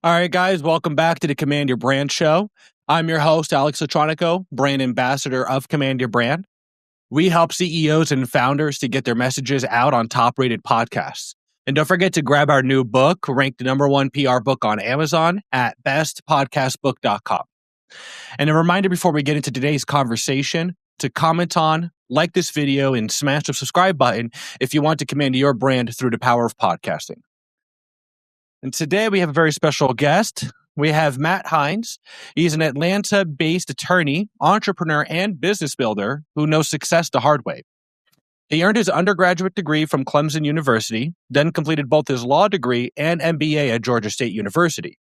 All right, guys, welcome back to the Command Your Brand show. I'm your host, Alex Latronico, brand ambassador of Command Your Brand. We help CEOs and founders to get their messages out on top-rated podcasts. And don't forget to grab our new book, ranked the #1 PR book on Amazon at bestpodcastbook.com. And a reminder before we get into today's conversation to comment on, like this video, and smash the subscribe button if you want to command your brand through the power of podcasting. And today we have a very special guest. We have Matt Hines. He's an Atlanta-based attorney, entrepreneur, and business builder who knows success the hard way. He earned his undergraduate degree from Clemson University, then completed both his law degree and MBA at Georgia State University.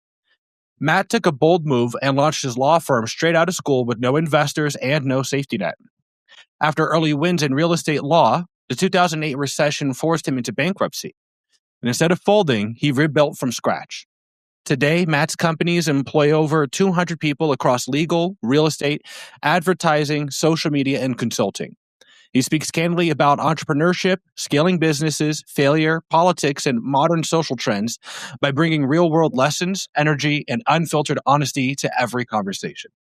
Matt took a bold move and launched his law firm straight out of school with no investors and no safety net. After early wins in real estate law, the 2008 recession forced him into bankruptcy. And instead of folding, he rebuilt from scratch. Today, Matt's companies employ over 200 people across legal, real estate, advertising, social media, and consulting. He speaks candidly about entrepreneurship, scaling businesses, failure, politics, and modern social trends by bringing real-world lessons, energy, and unfiltered honesty to every conversation.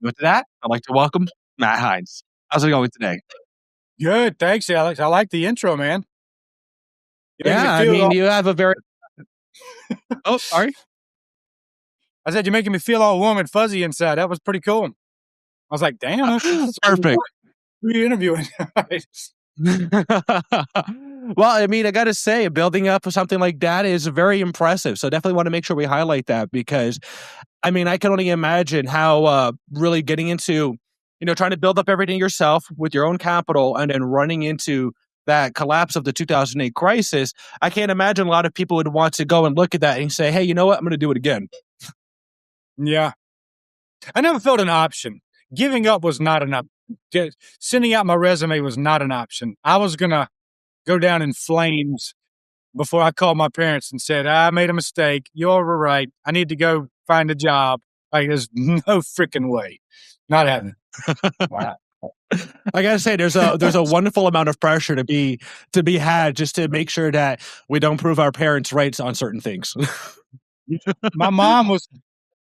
With that, I'd like to welcome Matt Hines. How's it going today? Good. Thanks, Alex. I like the intro, man. You have a very... Oh, sorry. I said, you're making me feel all warm and fuzzy inside. That was pretty cool. I was like, damn, that's perfect. Who are you interviewing? Well, I mean, I got to say, building up something like that is very impressive. So definitely want to make sure we highlight that because, I mean, I can only imagine how really getting into, trying to build up everything yourself with your own capital and then running into that collapse of the 2008 crisis. I can't imagine a lot of people would want to go and look at that and say, hey, you know what? I'm going to do it again. Yeah. I never felt an option. Giving up was not an option. Sending out my resume was not an option. I was going to go down in flames before I called my parents and said, I made a mistake. You all were right. I need to go find a job. Like, there's no freaking way. Not happening. Wow. I gotta say, there's a wonderful amount of pressure to be had just to make sure that we don't prove our parents right on certain things. My mom was,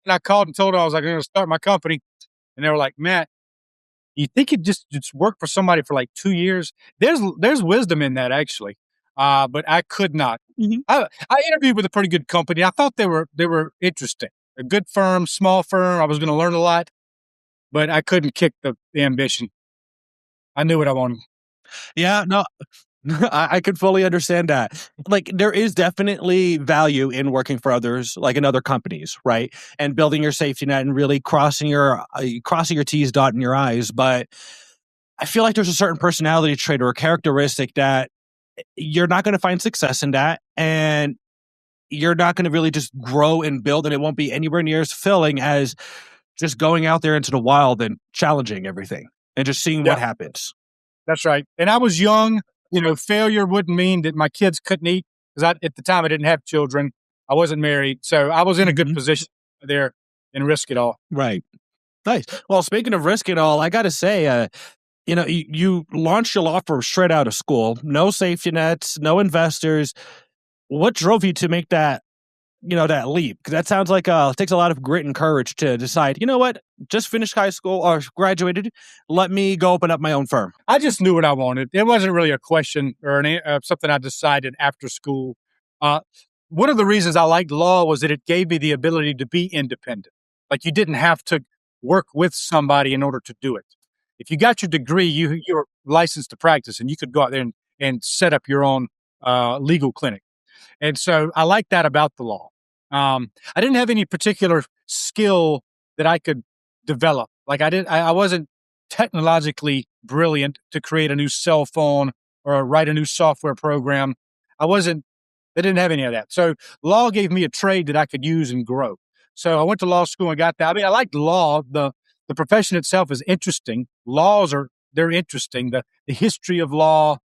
and I called and told her I was like, I'm going to start my company, and they were like, Matt, you think it just work for somebody for like 2 years? There's wisdom in that actually, but I could not. Mm-hmm. I interviewed with a pretty good company. I thought they were interesting, a good firm, small firm. I was going to learn a lot, but I couldn't kick the ambition. I knew what I wanted. Yeah, no, I could fully understand that. Like, there is definitely value in working for others, like in other companies, right? And building your safety net and really crossing your T's, dotting your I's. But I feel like there's a certain personality trait or a characteristic that you're not going to find success in that, and you're not going to really just grow and build, and it won't be anywhere near as fulfilling as just going out there into the wild and challenging everything and just seeing what happens. That's right. And I was young. Failure wouldn't mean that my kids couldn't eat because at the time I didn't have children. I wasn't married. So I was in a good position there and risk it all. Right. Nice. Well, speaking of risk it all, I got to say, you launched your law firm straight out of school, no safety nets, no investors. What drove you to make that leap? Because that sounds like it takes a lot of grit and courage to decide, you know what, just finished high school or graduated, let me go open up my own firm. I just knew what I wanted. It wasn't really a question or something I decided after school. One of the reasons I liked law was that it gave me the ability to be independent. Like, you didn't have to work with somebody in order to do it. If you got your degree, you're licensed to practice, and you could go out there and set up your own legal clinic. And so I like that about the law. I didn't have any particular skill that I could develop. Like, I wasn't technologically brilliant to create a new cell phone or write a new software program. They didn't have any of that. So law gave me a trade that I could use and grow. So I went to law school and got that. I mean, I liked law. The profession itself is interesting. They're interesting. The history of law,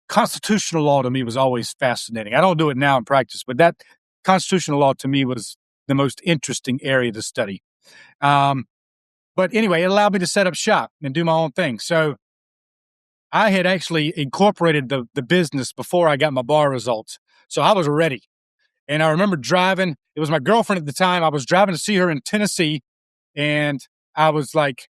constitutional law to me was always fascinating. I don't do it now in practice, but that constitutional law to me was the most interesting area to study. But anyway, it allowed me to set up shop and do my own thing. So I had actually incorporated the business before I got my bar results. So I was ready. And I remember driving. It was my girlfriend at the time. I was driving to see her in Tennessee, and I was like,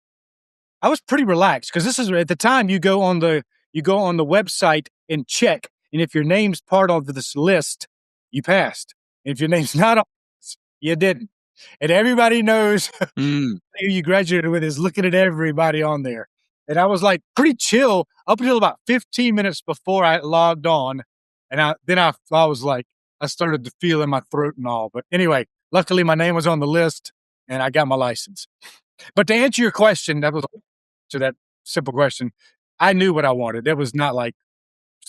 I was pretty relaxed because this is at the time you go on the website and check, and if your name's part of this list, you passed. If your name's not on, you didn't. And everybody knows Mm. who you graduated with is looking at everybody on there. And I was like pretty chill up until about 15 minutes before I logged on. And I was like, I started to feel in my throat and all. But anyway, luckily my name was on the list and I got my license. But to answer your question, that was to that simple question. I knew what I wanted. It was not like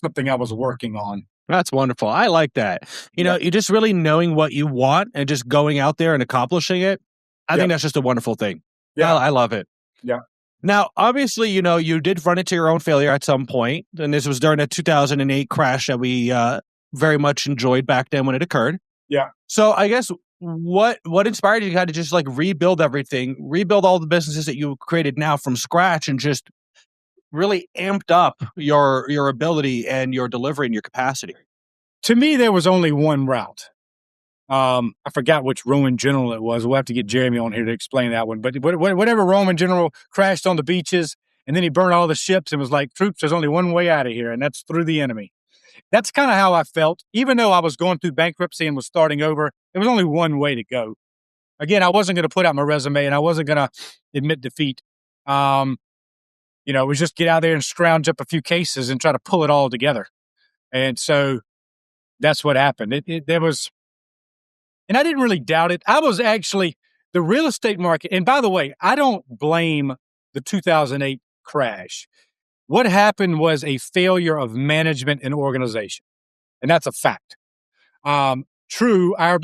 something I was working on. That's wonderful. I like that. Yeah. You just really knowing what you want and just going out there and accomplishing it. I think Yep. that's just a wonderful thing. Yeah. I love it. Yeah. Now, obviously, you did run into your own failure at some point, and this was during a 2008 crash that we very much enjoyed back then when it occurred. Yeah. So, I guess what inspired you to just like rebuild everything, rebuild all the businesses that you created now from scratch, and just really amped up your ability and your delivery and your capacity? To me, there was only one route. I forgot which Roman general it was. We'll have to get Jeremy on here to explain that one. But whatever Roman general crashed on the beaches and then he burned all the ships and was like, troops, there's only one way out of here, and that's through the enemy. That's kind of how I felt. Even though I was going through bankruptcy and was starting over, there was only one way to go. Again, I wasn't going to put out my resume and I wasn't going to admit defeat. It was just get out there and scrounge up a few cases and try to pull it all together. And so that's what happened. There was, and I didn't really doubt it. I was actually the real estate market. And by the way, I don't blame the 2008 crash. What happened was a failure of management and organization. And that's a fact. True, our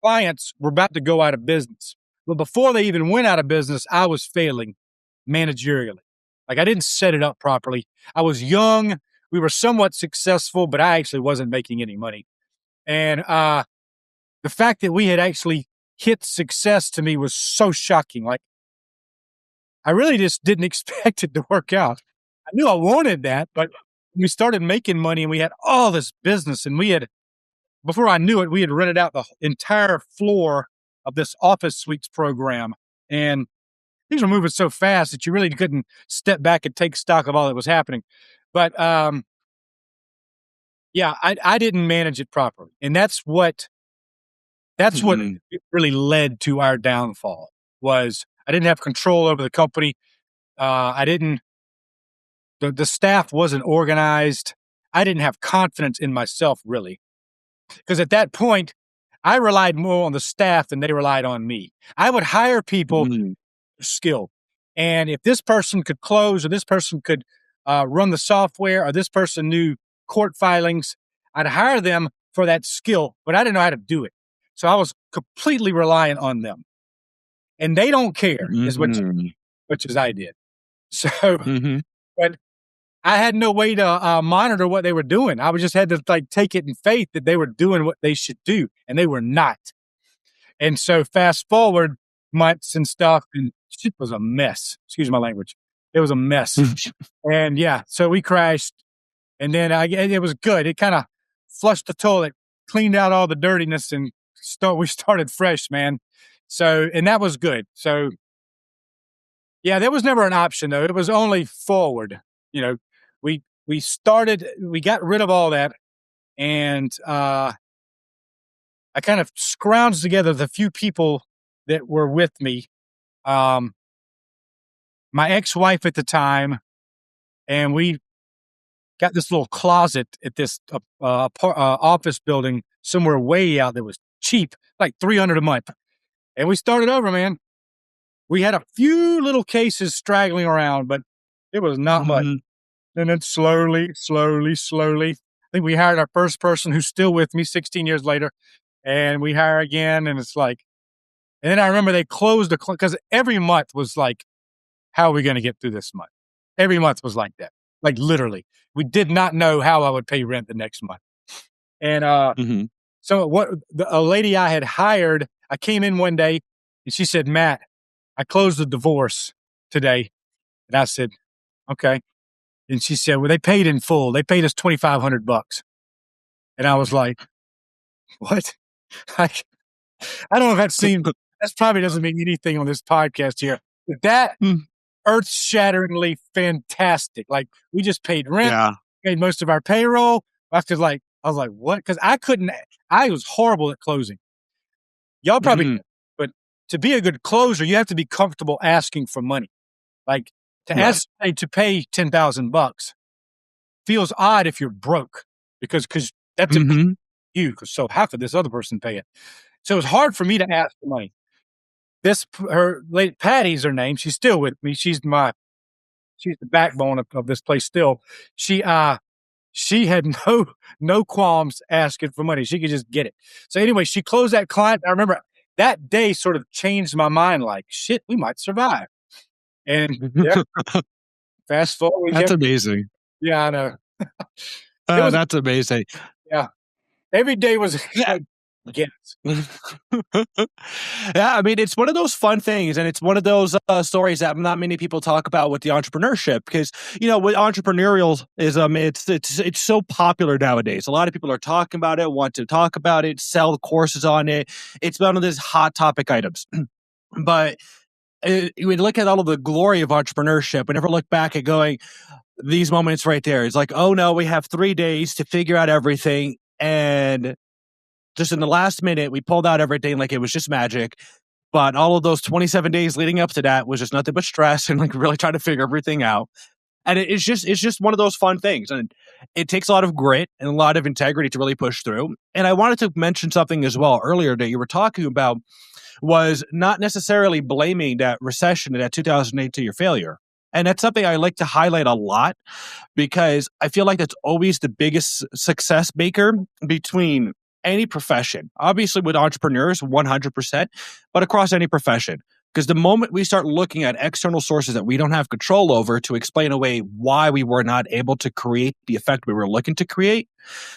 clients were about to go out of business. But before they even went out of business, I was failing managerially. Like I didn't set it up properly. I was young. We were somewhat successful, but I actually wasn't making any money. And the fact that we had actually hit success to me was so shocking. Like I really just didn't expect it to work out. I knew I wanted that, but we started making money and we had all this business and before I knew it, we had rented out the entire floor of this office suites program. And things were moving so fast that you really couldn't step back and take stock of all that was happening. But I didn't manage it properly. And that's what really led to our downfall. Was I didn't have control over the company. The staff wasn't organized. I didn't have confidence in myself, really. Because at that point, I relied more on the staff than they relied on me. I would hire people skill. And if this person could close or this person could run the software or this person knew court filings, I'd hire them for that skill, but I didn't know how to do it. So I was completely reliant on them. And they don't care as much as I did. So, but I had no way to monitor what they were doing. I just had to take it in faith that they were doing what they should do, and they were not. And so fast forward months and stuff, and shit was a mess. Excuse my language. It was a mess. And so we crashed, and then it was good. It kind of flushed the toilet, cleaned out all the dirtiness, and we started fresh, man. So, and that was good. So, there was never an option though. It was only forward. We got rid of all that, and I kind of scrounged together the few people that were with me. My ex-wife at the time, and we got this little closet at this office building somewhere way out that was cheap, like $300 a month. And we started over, man. We had a few little cases straggling around, but it was not much. And then slowly, I think we hired our first person who's still with me 16 years later. And we hire again. And it's like, and then I remember they closed because every month was like, how are we going to get through this month? Every month was like that. Like literally, we did not know how I would pay rent the next month. And so a lady I had hired, I came in one day and she said, Matt, I closed the divorce today. And I said, okay. And she said, well, they paid in full. They paid us $2,500. And I was like, what? Like, I don't know if that probably doesn't mean anything on this podcast here, but that Mm, earth-shatteringly fantastic. Like, we just paid rent, yeah. paid most of our payroll. I was like, "What?" Because I was horrible at closing. Y'all probably Mhm. but to be a good closer, you have to be comfortable asking for money. Like, to Right. ask somebody to pay $10,000 feels odd if you're broke because that's important Mhm. to you, 'cause so how could this other person pay it? So it's hard for me to ask for money. Her late Patty's her name. She's still with me. She's the backbone of this place still. She, she had no qualms asking for money. She could just get it. So anyway, she closed that client. I remember that day sort of changed my mind, like, "Shit, we might survive." And, yeah, fast forward, That's amazing. yeah, I know. It was That's amazing. yeah. Every day was Yeah. like, yes. Yeah, I mean, it's one of those fun things, and it's one of those stories that not many people talk about with the entrepreneurship because with entrepreneurialism, it's so popular nowadays. A lot of people are talking about it, want to talk about it, sell courses on it. It's one of those hot topic items, but. We look at all of the glory of entrepreneurship. We never look back at going these moments right there. It's like, oh no, we have 3 days to figure out everything, and just in the last minute, we pulled out everything like it was just magic. But all of those 27 days leading up to that was just nothing but stress and like really trying to figure everything out. And it's just one of those fun things. And it takes a lot of grit and a lot of integrity to really push through. And I wanted to mention something as well earlier that you were talking about was not necessarily blaming that recession and that 2008 to your failure. And that's something I like to highlight a lot because I feel like that's always the biggest success maker between any profession. Obviously, with entrepreneurs, 100%, but across any profession. Because the moment we start looking at external sources that we don't have control over to explain away why we were not able to create the effect we were looking to create,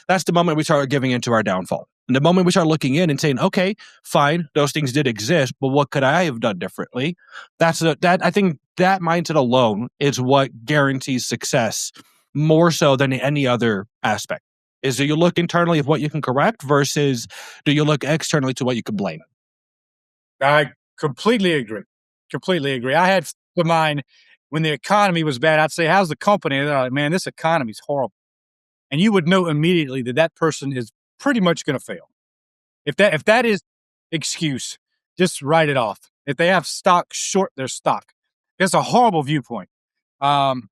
that's the moment we start giving into our downfall. And the moment we start looking in and saying, okay, fine, those things did exist, but what could I have done differently? That I think that mindset alone is what guarantees success more so than any other aspect. Is do you look internally of what you can correct versus do you look externally to what you can blame? I completely agree. Completely agree. I had of mine when the economy was bad. I'd say, "How's the company?" And they're like, "Man, this economy's horrible." And you would know immediately that that person is pretty much going to fail. If that is excuse, just write it off. If they have stock, short their stock. It's a horrible viewpoint. Um,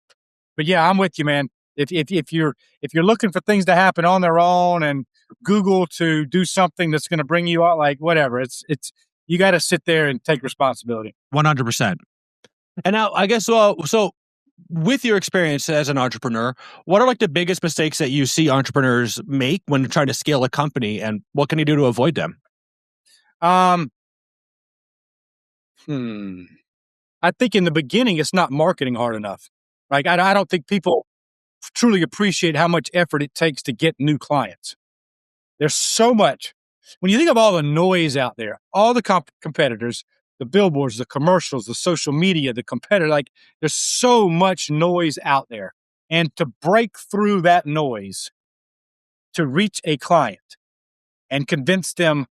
but yeah, I'm with you, man. If you're looking for things to happen on their own and Google to do something that's going to bring you out, like whatever, it's you got to sit there and take responsibility. 100%. And now I guess, so with your experience as an entrepreneur, what are like the biggest mistakes that you see entrepreneurs make when trying to scale a company and what can you do to avoid them? Um, hmm. I think in the beginning, it's not marketing hard enough. Like I don't think people truly appreciate how much effort it takes to get new clients. There's so much. When you think of all the noise out there, all the competitors, the billboards, the commercials, the social media, the competitor, like there's so much noise out there. And to break through that noise to reach a client and convince them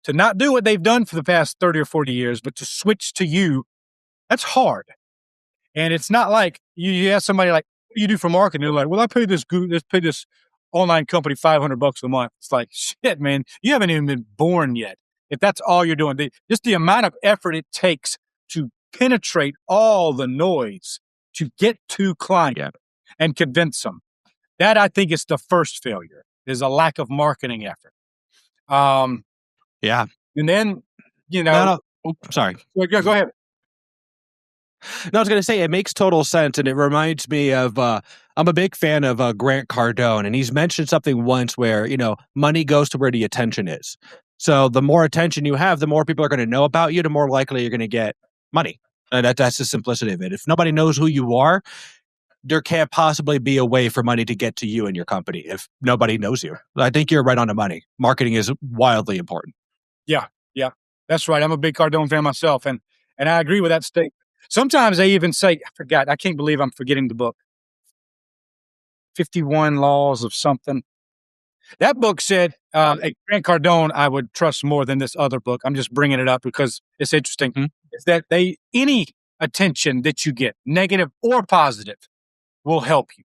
to not do what they've done for the past 30 or 40 years, but to switch to you, that's hard. And it's not like you ask somebody like, "What do you do for marketing?" They're like, "Well, I pay this online company $500 a month." It's like, shit, man, you haven't even been born yet. If that's all you're doing, just the amount of effort it takes to penetrate all the noise to get to client Yeah. and convince them. That I think is the first failure is a lack of marketing effort. Um, Yeah. and then, you No, know, no. Sorry. go ahead. No, I was going to say it makes total sense, and it reminds me of. I'm a big fan of Grant Cardone, and he's mentioned something once where money goes to where the attention is. So the more attention you have, the more people are going to know about you, the more likely you're going to get money. And that's the simplicity of it. If nobody knows who you are, there can't possibly be a way for money to get to you and your company if nobody knows you. I think you're right on the money. Marketing is wildly important. Yeah, yeah, that's right. I'm a big Cardone fan myself, and I agree with that statement. Sometimes they even say, I forgot. I can't believe I'm forgetting the book. 51 Laws of something. That book said, Grant Cardone, I would trust more than this other book. I'm just bringing it up because it's interesting. Mhm. Is that any attention that you get, negative or positive, will help you.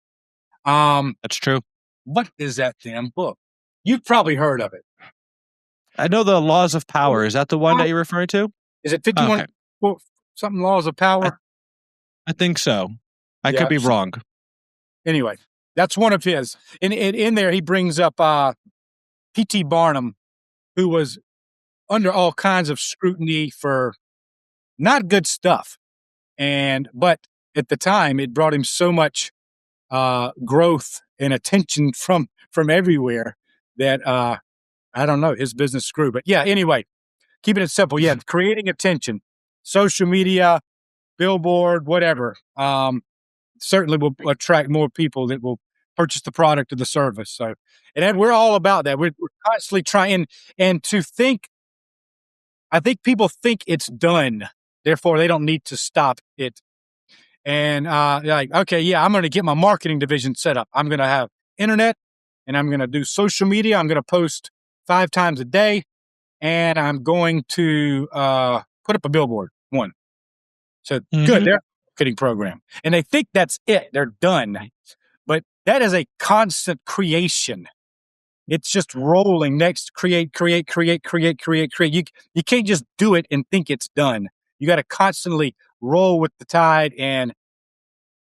That's true. What is that damn book? You've probably heard of it. I know the laws of power. Is that the one that you're referring to? Is it 51 Okay. something laws of power? I think so. I Yeah. could be wrong. Anyway, that's one of his. In there, he brings up P.T. Barnum, who was under all kinds of scrutiny for not good stuff. But at the time, it brought him so much growth and attention from everywhere that I don't know, his business grew. But yeah, anyway, keeping it simple. Yeah, creating attention, social media, billboard, whatever. Certainly will attract more people that will purchase the product or the service. So, and we're all about that. We're constantly trying and to think. I think people think it's done, therefore they don't need to stop it. And like, okay, yeah, I'm going to get my marketing division set up. I'm going to have internet, and I'm going to do social media. I'm going to post 5 times a day, and I'm going to put up a billboard. One. So good, they're a marketing program, and they think that's it. They're done, but that is a constant creation. It's just rolling. Next, create. You can't just do it and think it's done. You got to constantly roll with the tide and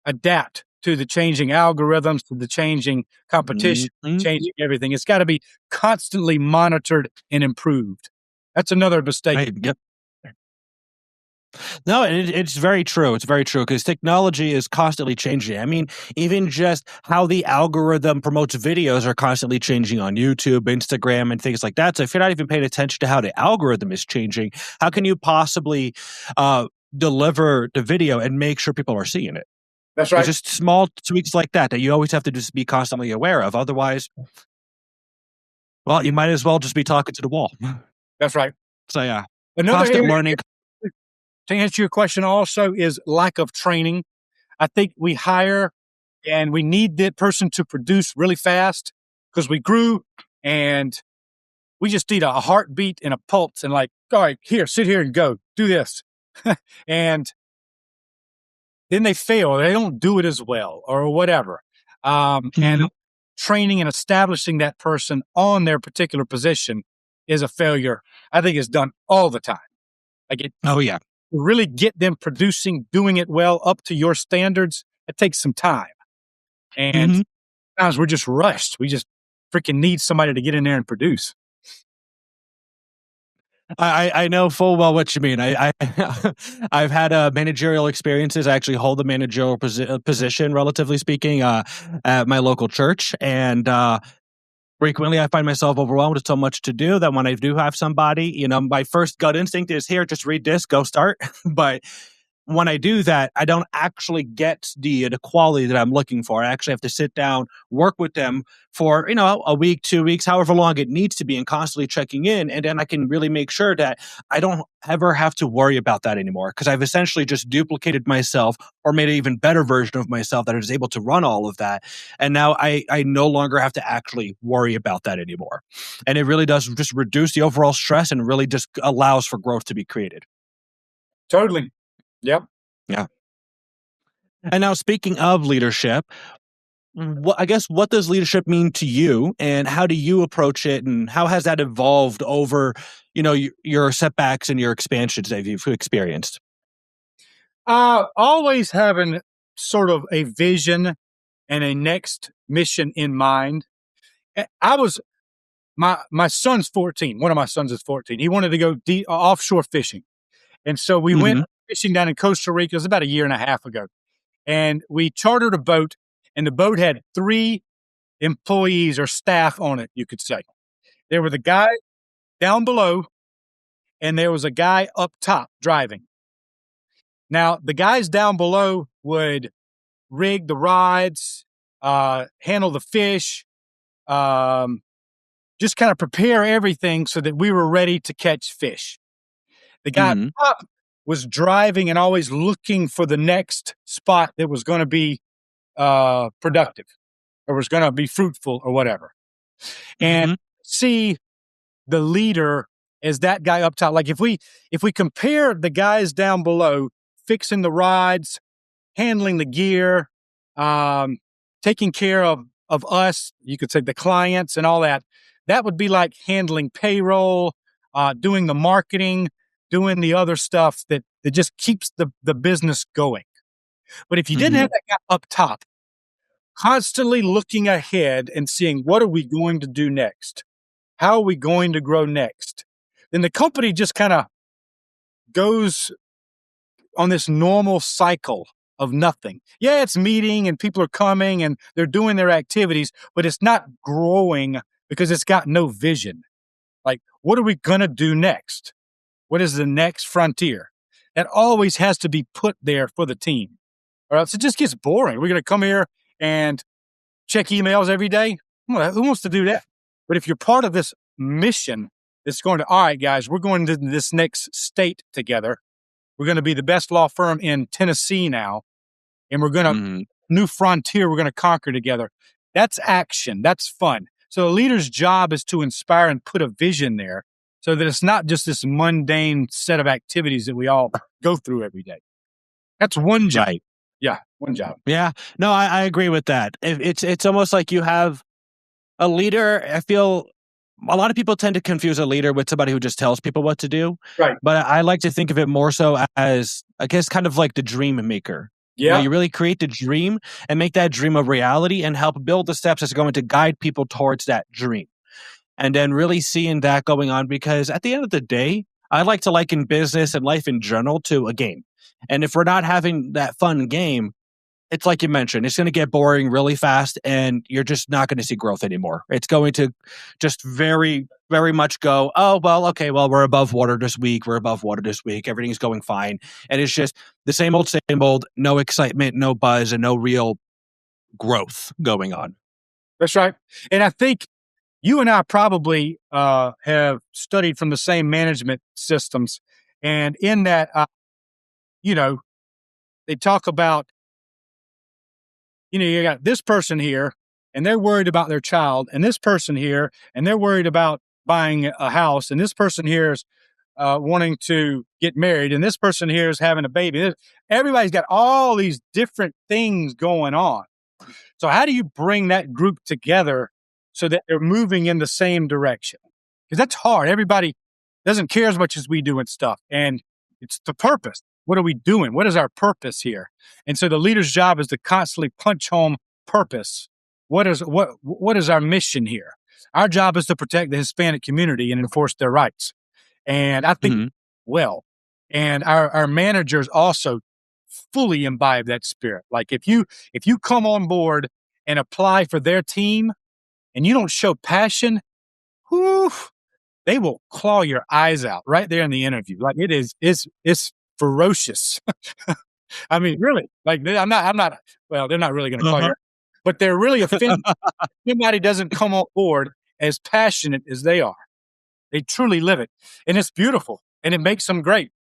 adapt to the changing algorithms, to the changing competition, changing everything. It's got to be constantly monitored and improved. That's another mistake. Right. Yep. No, it's very true. It's very true because technology is constantly changing. I mean, even just how the algorithm promotes videos are constantly changing on YouTube, Instagram, and things like that. So if you're not even paying attention to how the algorithm is changing, how can you possibly deliver the video and make sure people are seeing it? That's right. It's just small tweaks like that you always have to just be constantly aware of. Otherwise, well, you might as well just be talking to the wall. That's right. So yeah, Another learning. To answer your question also is lack of training. I think we hire and we need that person to produce really fast because we grew and we just need a heartbeat and a pulse and like, all right, here, sit here and go, do this. And then they fail. They don't do it as well or whatever. And training and establishing that person on their particular position is a failure. I think it's done all the time. Oh yeah. Really get them producing, doing it well up to your standards, it takes some time. And sometimes we're just rushed. We just freaking need somebody to get in there and produce. I know full well what you mean. I've had managerial experiences. I actually hold the managerial position, relatively speaking, at my local church. And frequently I find myself overwhelmed with so much to do that when I do have somebody, my first gut instinct is, here, just read this, go start. But when I do that, I don't actually get the quality that I'm looking for. I actually have to sit down, work with them for, a week, 2 weeks, however long it needs to be, and constantly checking in. And then I can really make sure that I don't ever have to worry about that anymore, because I've essentially just duplicated myself or made an even better version of myself that is able to run all of that. And now I no longer have to actually worry about that anymore. And it really does just reduce the overall stress and really just allows for growth to be created. Totally. Yep. Yeah. And now, speaking of leadership, I guess what does leadership mean to you, and how do you approach it, and how has that evolved over, your setbacks and your expansions that you've experienced? Always having sort of a vision and a next mission in mind. My son's 14. One of my sons is 14. He wanted to go offshore fishing. And so we went fishing down in Costa Rica. It was about a year and a half ago. And we chartered a boat, and the boat had 3 employees or staff on it, you could say. There were the guy down below, and there was a guy up top driving. Now, the guys down below would rig the rods, handle the fish, just kind of prepare everything so that we were ready to catch fish. The guy up was driving and always looking for the next spot that was going to be productive or was going to be fruitful or whatever. and Mhm. see the leader as that guy up top. Like if we compare the guys down below fixing the rides, handling the gear, um, taking care of us, you could say the clients and all that. That would be like handling payroll, doing the marketing, doing the other stuff that just keeps the business going. But if you didn't have Mhm. that guy up top, constantly looking ahead and seeing what are we going to do next? How are we going to grow next? Then the company just kind of goes on this normal cycle of nothing. Yeah, it's meeting and people are coming and they're doing their activities, but it's not growing because it's got no vision. Like, what are we going to do next? What is the next frontier? That always has to be put there for the team, or else it just gets boring. We're going to come here and check emails every day. Well, who wants to do that? But if you're part of this mission that's going to, all right, guys, we're going to this next state together. We're going to be the best law firm in Tennessee now, and we're going to Mhm. new frontier we're going to conquer together. That's action. That's fun. So a leader's job is to inspire and put a vision there so that it's not just this mundane set of activities that we all go through every day. That's one job. Right. Yeah, one job. Yeah. No, I agree with that. It's almost like you have a leader. I feel a lot of people tend to confuse a leader with somebody who just tells people what to do. Right. But I like to think of it more so as, I guess, kind of like the dream maker. Yeah. You really create the dream and make that dream a reality and help build the steps that's going to guide people towards that dream. And then really seeing that going on, because at the end of the day, I like to liken business and life in general to a game. And if we're not having that fun game, it's like you mentioned, it's going to get boring really fast and you're just not going to see growth anymore. It's going to just very, very much go, oh, well, okay, well, we're above water this week. We're above water this week. Everything's going fine. And it's just the same old, no excitement, no buzz, and no real growth going on. That's right. And I think you and I probably have studied from the same management systems. And in that, you know, they talk about, you got this person here and they're worried about their child, and this person here and they're worried about buying a house, and this person here is wanting to get married, and this person here is having a baby. Everybody's got all these different things going on. So how do you bring that group together so that they're moving in the same direction? Because that's hard. Everybody doesn't care as much as we do and stuff. And it's the purpose. What are we doing? What is our purpose here? And so the leader's job is to constantly punch home purpose. What is our mission here? Our job is to protect the Hispanic community and enforce their rights. And I think, Mhm. well, and our managers also fully imbibe that spirit. Like if you come on board and apply for their team and you don't show passion, whew, they will claw your eyes out right there in the interview. Like it's ferocious. I mean, really, like I'm not, well, they're not really going to claw Uh-huh. your, but they're really offended. Somebody doesn't come on board as passionate as they are. They truly live it. And it's beautiful and it makes them great.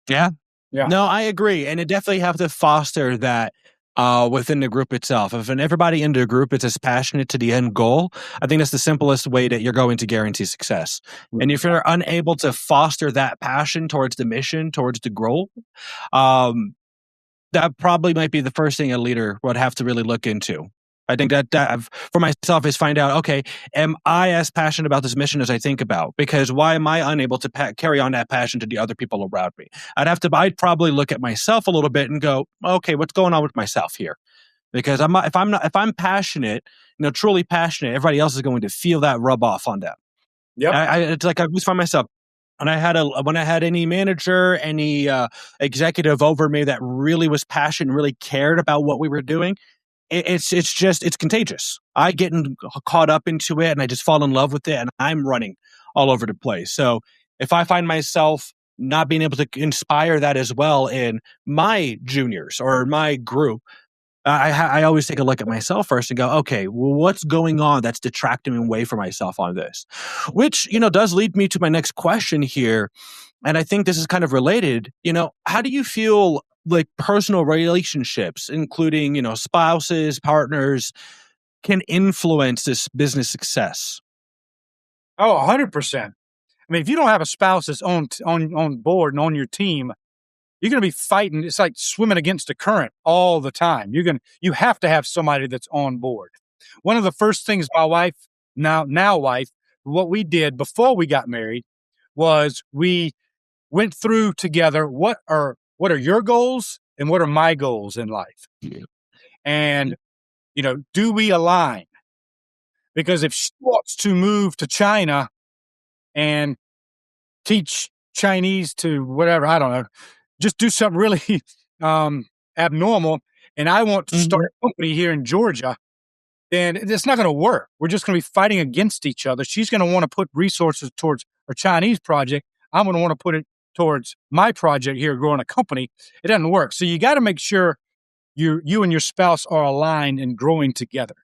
Yeah. Yeah. No, I agree. And it definitely have to foster that within the group itself. If everybody in the group is as passionate to the end goal, I think that's the simplest way that you're going to guarantee success. And if you're unable to foster that passion towards the mission, towards the goal, um, that probably might be the first thing a leader would have to really look into. I think for myself is find out, okay, am I as passionate about this mission as I think about? Because why am I unable to carry on that passion to the other people around me? I'd probably look at myself a little bit and go, okay, what's going on with myself here? Because if I'm passionate, truly passionate, everybody else is going to feel that rub off on them. Yep. It's like I just find myself, and when I had any manager, any executive over me that really was passionate, really cared about what we were doing, it's contagious. I get caught up into it and I just fall in love with it and I'm running all over the place. So if I find myself not being able to inspire that as well in my juniors or my group, I always take a look at myself first and go, okay, well, what's going on that's detracting me away from myself on this? Which, does lead me to my next question here. And I think this is kind of related. How do you feel like personal relationships, including, spouses, partners, can influence this business success? Oh, 100%. I mean, if you don't have a spouse that's on board and on your team, you're going to be fighting. It's like swimming against the current all the time. You have to have somebody that's on board. One of the first things my wife, now wife, what we did before we got married was we went through together what are your goals and what are my goals in life, and do we align? Because if she wants to move to China and teach Chinese to whatever, I don't know, just do something really abnormal, and I want to start a company here in Georgia, then it's not going to work. We're just going to be fighting against each other. She's going to want to put resources towards her Chinese project. I'm going to want to put it towards my project here, growing a company. It doesn't work. So you got to make sure you and your spouse are aligned and growing together.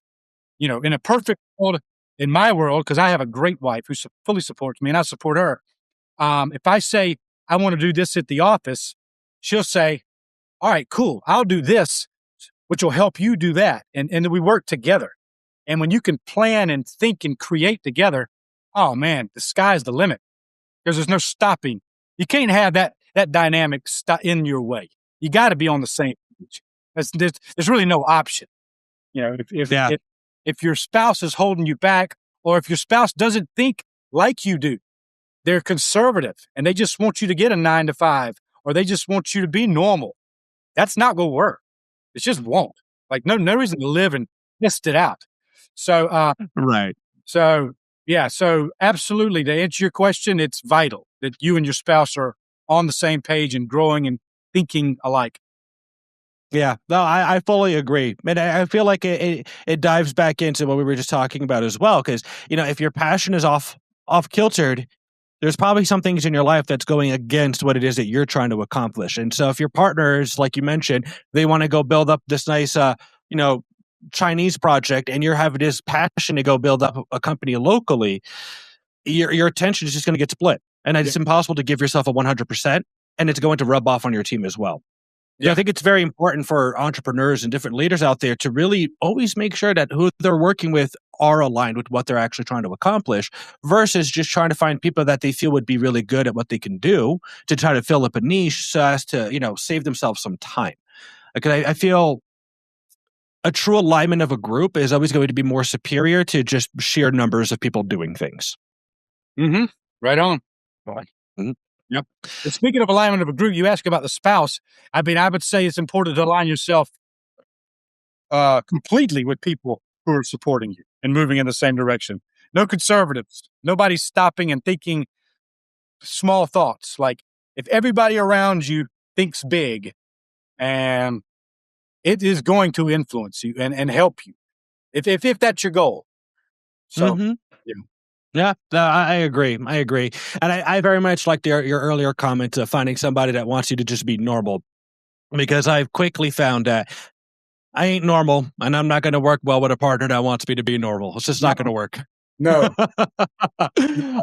In a perfect world, in my world, because I have a great wife who fully supports me and I support her. If I say, I want to do this at the office, she'll say, all right, cool. I'll do this, which will help you do that. And then we work together. And when you can plan and think and create together, oh man, the sky's the limit, because there's no stopping. You can't have that dynamic in your way. You got to be on the same page. There's really no option. If your spouse is holding you back, or if your spouse doesn't think like you do, they're conservative and they just want you to get a 9-to-5, or they just want you to be normal, that's not going to work. It just won't. Like no reason to live and test it out. So, right. So absolutely, to answer your question, it's vital that you and your spouse are on the same page and growing and thinking alike. Yeah, no, I fully agree. And I feel like it dives back into what we were just talking about as well. Because, if your passion is off kiltered, there's probably some things in your life that's going against what it is that you're trying to accomplish. And so if your partners, like you mentioned, they want to go build up this nice, Chinese project, and you're having this passion to go build up a company locally, your attention is just going to get split. And it's impossible to give yourself a 100%, and it's going to rub off on your team as well. Yeah. I think it's very important for entrepreneurs and different leaders out there to really always make sure that who they're working with are aligned with what they're actually trying to accomplish, versus just trying to find people that they feel would be really good at what they can do to try to fill up a niche so as to, save themselves some time. Because I feel a true alignment of a group is always going to be more superior to just sheer numbers of people doing things. Mm-hmm. Right on. Mm-hmm. Yep. And speaking of alignment of a group, you ask about the spouse. I mean, I would say it's important to align yourself completely with people who are supporting you and moving in the same direction. No conservatives. Nobody's stopping and thinking small thoughts. Like, if everybody around you thinks big, and it is going to influence you and help you if that's your goal. So, Yeah, no, I agree. And I very much like your earlier comment of finding somebody that wants you to just be normal, because I've quickly found that I ain't normal, and I'm not going to work well with a partner that wants me to be normal. It's just not going to work. No.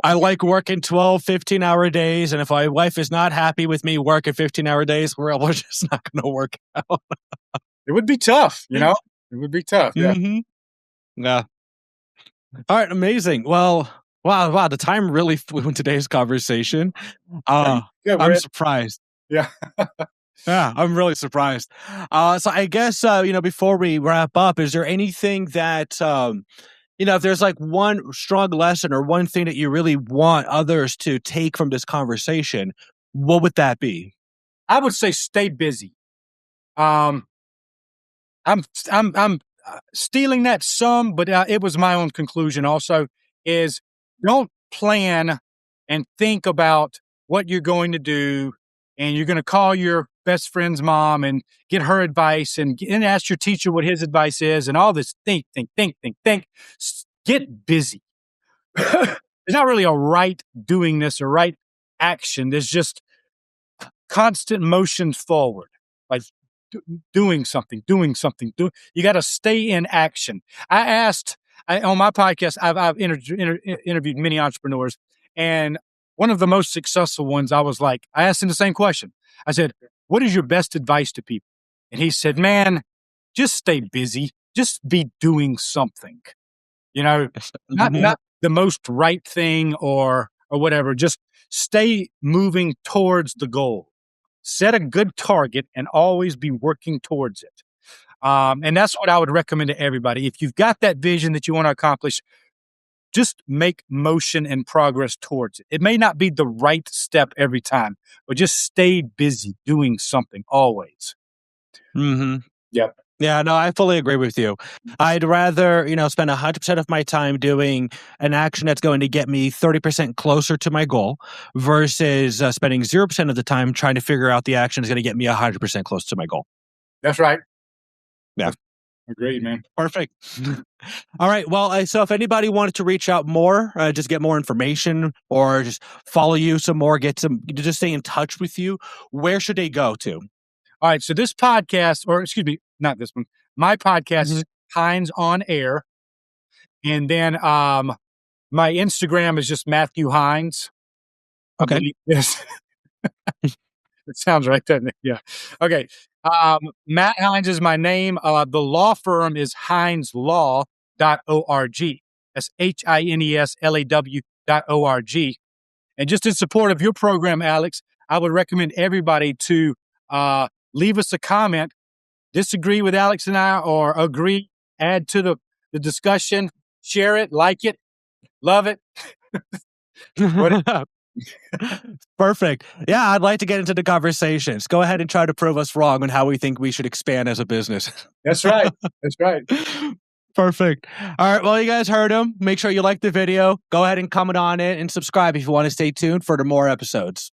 I like working 12, 15-hour days, and if my wife is not happy with me working 15-hour days, we're just not going to work out. It would be tough, It would be tough, yeah. Mm-hmm. Yeah. All right, amazing. Well, wow, the time really flew in today's conversation. I'm surprised. Yeah. Yeah, I'm really surprised. So I guess, before we wrap up, is there anything that, if there's like one strong lesson or one thing that you really want others to take from this conversation, what would that be? I would say stay busy. I'm stealing that some, but it was my own conclusion also, is don't plan and think about what you're going to do, and you're going to call your best friend's mom and get her advice and ask your teacher what his advice is and all this. Think. Get busy. There's not really a right doing this or right action. There's just constant motions forward, like doing something. You got to stay in action. On my podcast, I've interviewed many entrepreneurs, and one of the most successful ones, I asked him the same question. I said, what is your best advice to people? And he said, man, just stay busy. just be doing something. You know, not Mhm. not the most right thing or whatever. Just stay moving towards the goal. Set a good target and always be working towards it. And that's what I would recommend to everybody. If you've got that vision that you want to accomplish, just make motion and progress towards it. It may not be the right step every time, but just stay busy doing something always. Mhm. Yep. Yeah, no, I fully agree with you. I'd rather, spend 100% of my time doing an action that's going to get me 30% closer to my goal versus spending 0% of the time trying to figure out the action is going to get me 100% close to my goal. That's right. Yeah. Agreed, man. Perfect. All right. Well, so if anybody wanted to reach out more, just get more information or just follow you some more, just stay in touch with you, where should they go to? All right. So this podcast, or excuse me, not this one, my podcast Mhm. is Hines on Air. And then my Instagram is just Matthew Hines. I Okay. believe this. It sounds right, doesn't it? Yeah. Okay. Matt Hines is my name. The law firm is hineslaw.org. That's HINESLAW.org. And just in support of your program, Alex, I would recommend everybody to leave us a comment, disagree with Alex and I, or agree, add to the discussion, share it, like it, love it. What? Perfect. Yeah, I'd like to get into the conversations. Go ahead and try to prove us wrong on how we think we should expand as a business. That's right. That's right. Perfect. All right. Well, you guys heard him. Make sure you like the video. Go ahead and comment on it and subscribe if you want to stay tuned for the more episodes.